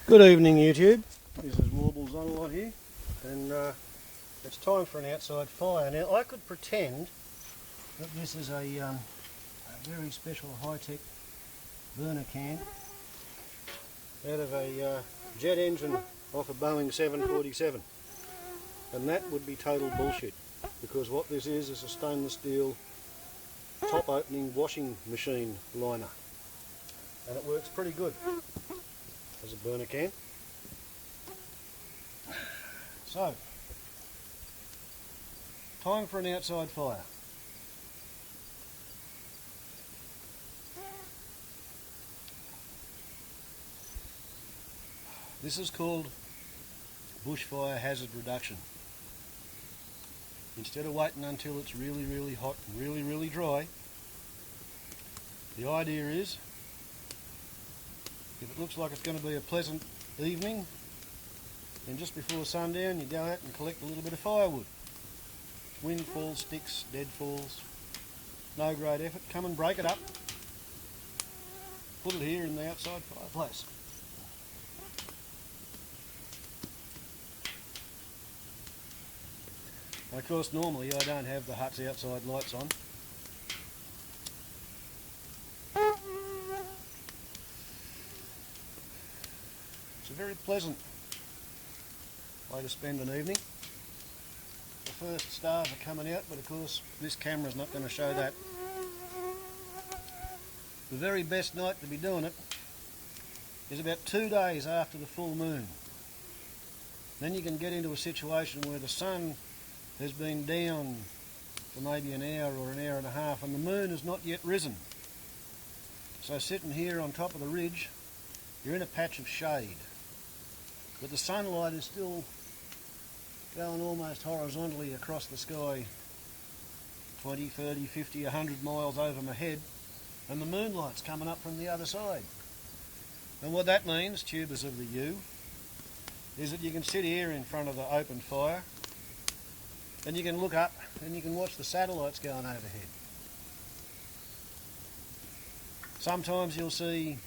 Good evening, YouTube. This is Warbles on a lot here, and it's time for an outside fire. Now, I could pretend that this is a very special high-tech burner can out of a jet engine off a Boeing 747, and that would be total bullshit, because what this is a stainless steel top-opening washing machine liner, and it works pretty good as a burner can. So, time for an outside fire. This is called bushfire hazard reduction. Instead of waiting until it's really hot and really dry, the idea is, if it looks like it's going to be a pleasant evening, then just before sundown you go out and collect a little bit of firewood. Wind falls, sticks, dead falls, no great effort. Come and break it up, put it here in the outside fireplace. Now, of course, normally I don't have the hut's outside lights on. It's a very pleasant way to spend an evening. The first stars are coming out, but of course this camera's not going to show that. The very best night to be doing it is about 2 days after the full moon. Then you can get into a situation where the sun has been down for maybe an hour or an hour and a half and the moon has not yet risen. So sitting here on top of the ridge, you're in a patch of shade, but the sunlight is still going almost horizontally across the sky 20, 30, 50, 100 miles over my head, and the moonlight's coming up from the other side. And what that means, tubers of the U, is that you can sit here in front of the open fire and you can look up and you can watch the satellites going overhead. Sometimes you'll see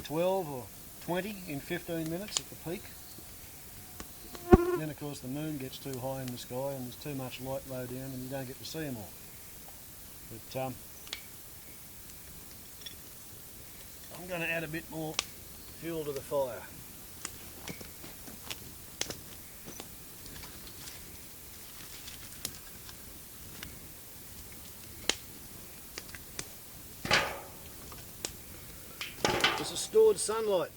12 or 20 in 15 minutes at the peak. Then of course the moon gets too high in the sky and there's too much light low down and you don't get to see them all. But I'm going to add a bit more fuel to the fire. This is stored sunlight.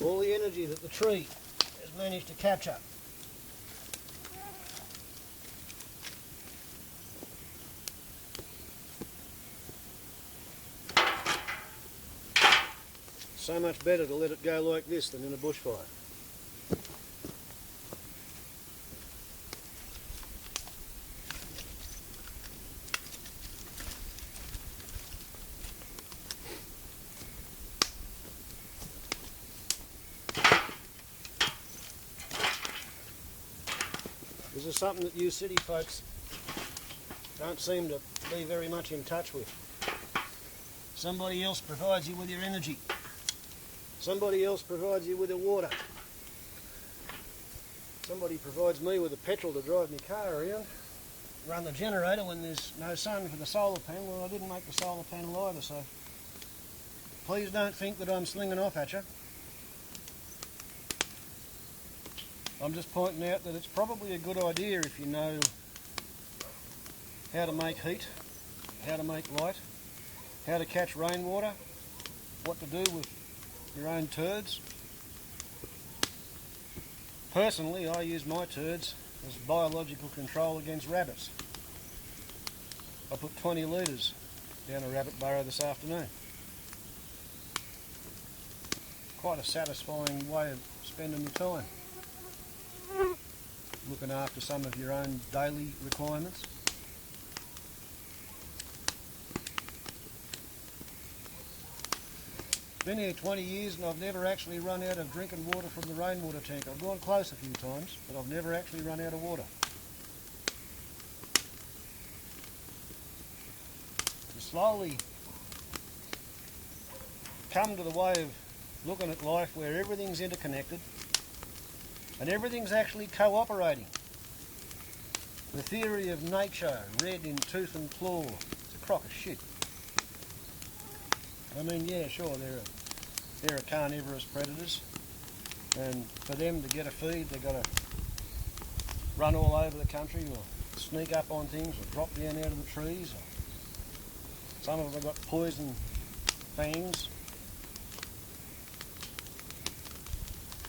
All the energy that the tree has managed to capture. So much better to let it go like this than in a bushfire. This is something that you city folks don't seem to be very much in touch with. Somebody else provides you with your energy. Somebody else provides you with your water. Somebody provides me with the petrol to drive my car around, run the generator when there's no sun for the solar panel. Well, I didn't make the solar panel either, so please don't think that I'm slinging off at you. I'm just pointing out that it's probably a good idea if you know how to make heat, how to make light, how to catch rainwater, what to do with your own turds. Personally, I use my turds as biological control against rabbits. I put 20 litres down a rabbit burrow this afternoon. Quite a satisfying way of spending your time, looking after some of your own daily requirements. Been here 20 years and I've never actually run out of drinking water from the rainwater tank. I've gone close a few times, but I've never actually run out of water. slowly come to the way of looking at life where everything's interconnected and everything's actually cooperating. The theory of nature, red in tooth and claw, it's a crock of shit. I mean, yeah, sure, they're a carnivorous predators, and for them to get a feed, they've got to run all over the country or sneak up on things or drop down out of the trees. Or some of them have got poison fangs.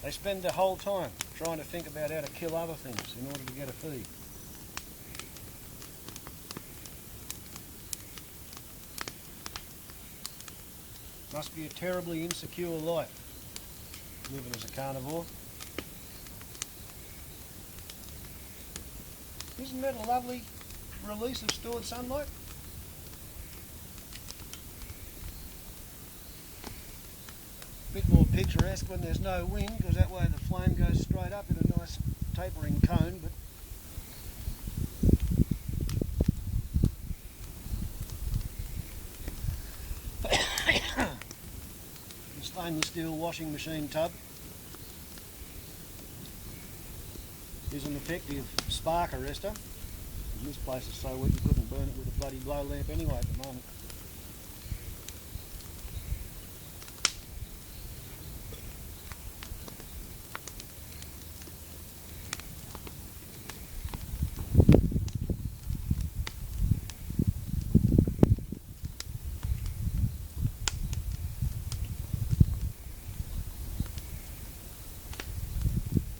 They spend their whole time trying to think about how to kill other things in order to get a feed. Must be a terribly insecure life, living as a carnivore. Isn't that a lovely release of stored sunlight? A bit more picturesque when there's no wind, because that way the flame goes straight up in a nice tapering cone. But the stainless steel washing machine tub is an effective spark arrestor. And this place is so wet you couldn't burn it with a bloody glow lamp anyway at the moment.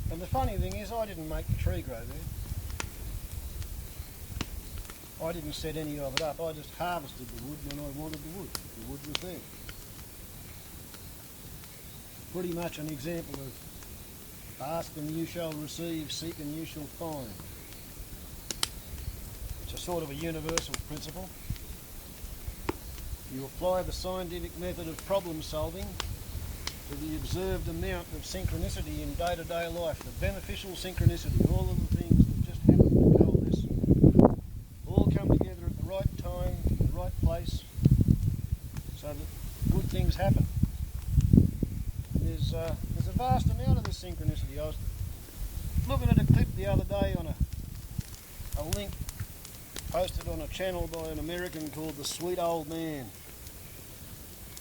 And the funny thing is, I didn't make the tree grow there. I didn't set any of it up. I just harvested the wood when I wanted the wood. The wood was there. Pretty much an example of ask and you shall receive, seek and you shall find. It's a sort of a universal principle. You apply the scientific method of problem solving to the observed amount of synchronicity in day-to-day life, the beneficial synchronicity, all of the things that just happen to coalesce, all come together at the right time, in the right place, so that good things happen. And there's a vast amount of this synchronicity. I was looking at a clip the other day on a link posted on a channel by an American called the Sweet Old Man.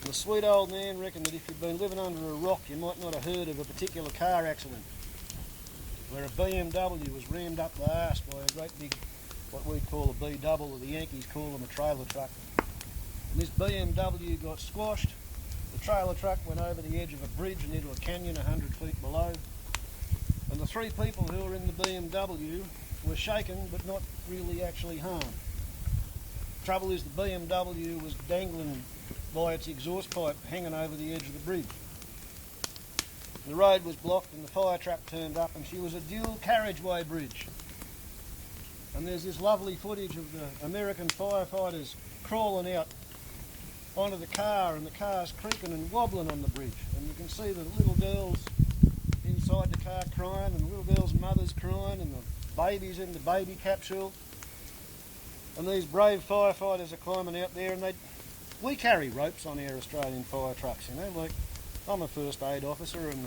The sweet old man reckoned that if you'd been living under a rock, you might not have heard of a particular car accident where a BMW was rammed up the arse by a great big, what we'd call a B-double, or the Yankees call them a trailer truck. And this BMW got squashed, the trailer truck went over the edge of a bridge and into a canyon 100 feet below, and the three people who were in the BMW were shaken but not really actually harmed. The trouble is the BMW was dangling by its exhaust pipe hanging over the edge of the bridge. The road was blocked and the fire truck turned up, and she was a dual carriageway bridge. And there's this lovely footage of the American firefighters crawling out onto the car, and the car's creaking and wobbling on the bridge. And you can see the little girls inside the car crying, and the little girls' mothers crying, and the babies in the baby capsule. And these brave firefighters are climbing out there, and we carry ropes on our Australian fire trucks, you know, like I'm a first aid officer in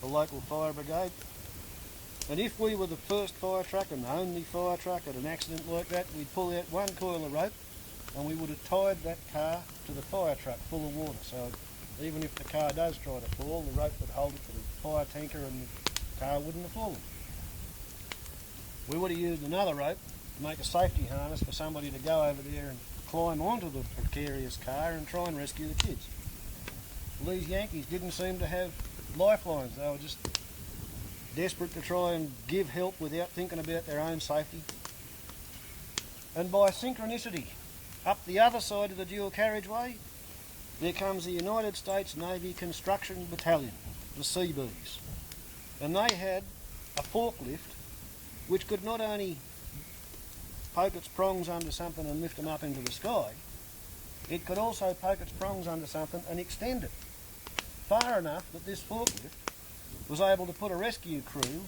the local fire brigade. And if we were the first fire truck and the only fire truck at an accident like that, we'd pull out one coil of rope and we would have tied that car to the fire truck full of water. So even if the car does try to fall, the rope would hold it to the fire tanker and the car wouldn't have fallen. We would have used another rope to make a safety harness for somebody to go over there and climb onto the precarious car and try and rescue the kids. Well, these Yankees didn't seem to have lifelines. They were just desperate to try and give help without thinking about their own safety. And by synchronicity, up the other side of the dual carriageway, there comes the United States Navy Construction Battalion, the Seabees. And they had a forklift which could not only poke its prongs under something and lift them up into the sky, it could also poke its prongs under something and extend it far enough that this forklift was able to put a rescue crew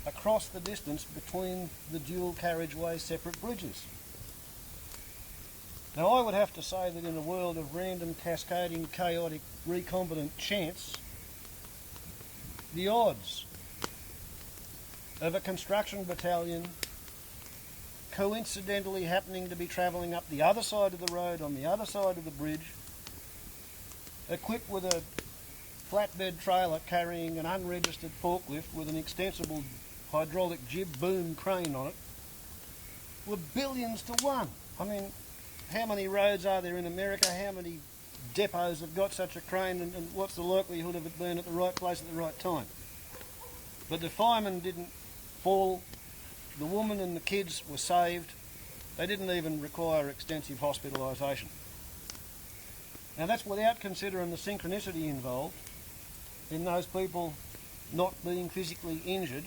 across the distance between the dual carriageway separate bridges. Now I would have to say that in a world of random, cascading, chaotic, recombinant chance, the odds of a construction battalion coincidentally happening to be travelling up the other side of the road on the other side of the bridge, equipped with a flatbed trailer carrying an unregistered forklift with an extensible hydraulic jib boom crane on it, were billions to one. I mean, how many roads are there in America? How many depots have got such a crane, and what's the likelihood of it being at the right place at the right time? But the firemen didn't fall. The woman and the kids were saved. They didn't even require extensive hospitalisation. Now that's without considering the synchronicity involved in those people not being physically injured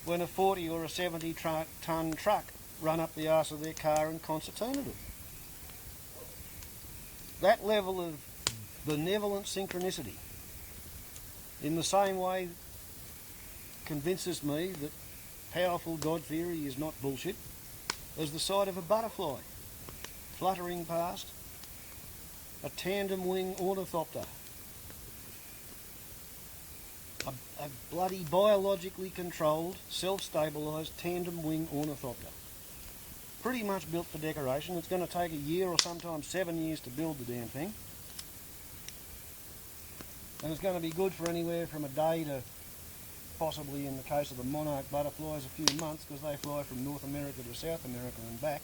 when a 40 or a 70 tonne truck run up the arse of their car and concertinaed it. That level of benevolent synchronicity, in the same way, convinces me that powerful God theory is not bullshit, as the sight of a butterfly fluttering past a tandem wing ornithopter. A bloody biologically controlled, self-stabilised tandem wing ornithopter. Pretty much built for decoration. It's going to take a year or sometimes 7 years to build the damn thing. And it's going to be good for anywhere from a day to possibly, in the case of the monarch butterflies, a few months, because they fly from North America to South America and back.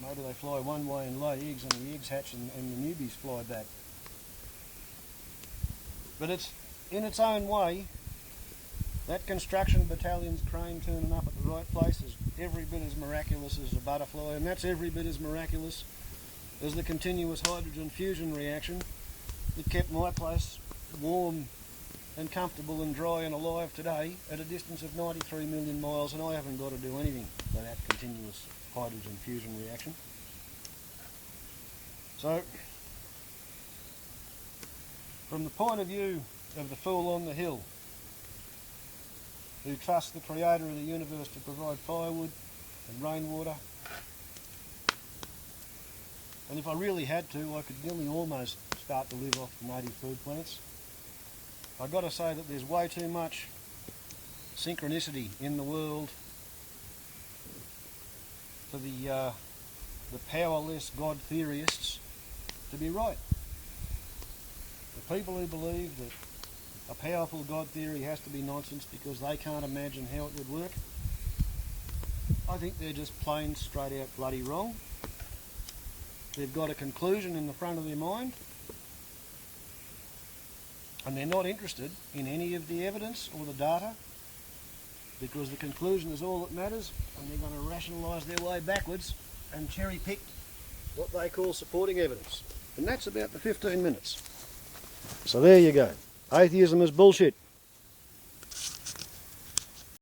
Maybe they fly one way and lay eggs, and the eggs hatch and the newbies fly back. But it's, in its own way, that construction battalion's crane turning up at the right place is every bit as miraculous as a butterfly, and that's every bit as miraculous as the continuous hydrogen fusion reaction that kept my place warm and comfortable and dry and alive today at a distance of 93 million miles, and I haven't got to do anything for that continuous hydrogen fusion reaction. So, from the point of view of the fool on the hill, who trusts the creator of the universe to provide firewood and rainwater, and if I really had to, I could nearly almost start to live off the native food plants. I've got to say that there's way too much synchronicity in the world for the powerless God theorists to be right. The people who believe that a powerful God theory has to be nonsense because they can't imagine how it would work, I think they're just plain straight out bloody wrong. They've got a conclusion in the front of their mind, and they're not interested in any of the evidence or the data, because the conclusion is all that matters, and they're going to rationalise their way backwards and cherry pick what they call supporting evidence. And that's about the 15 minutes. So there you go. Atheism is bullshit.